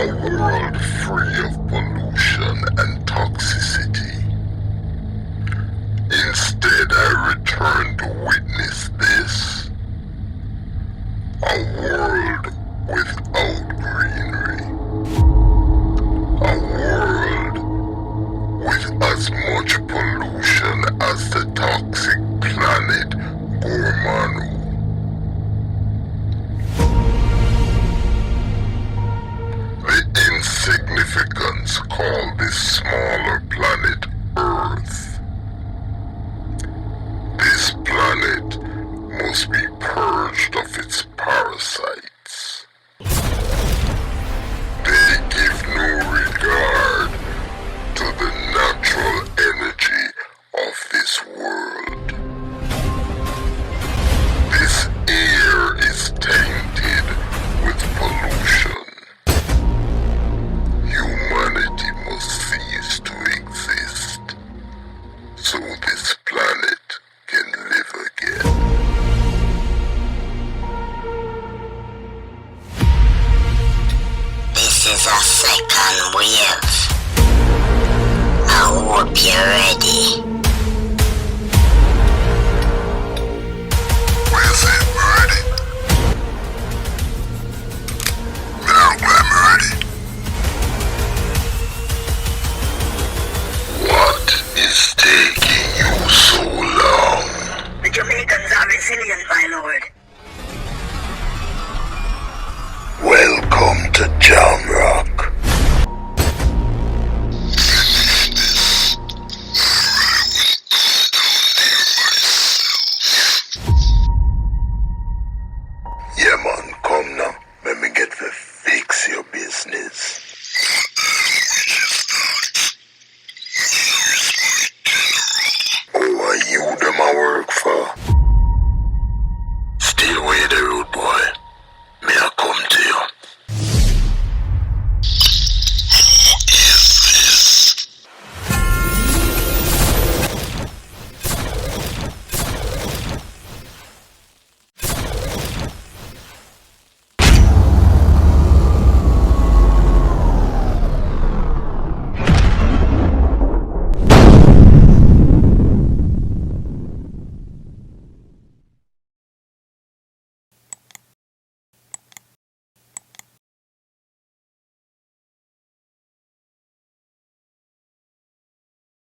A world free of pollution and toxicity. Instead, I return to witness this. A world without greenery. A world with as much pollution as the toxic planet Gormanu. The insignificants call this smaller planet Earth. This planet must be purged of its parasites. They give no regard to the natural energy of this world. This air is tainted with pollution. Humanity must cease to exist so this planet can live again. This is a second wave. I hope you're ready. Where's it ready? Now I'm ready. What is taking you so long? The Jamaicans are resilient, my lord. Welcome to Jam.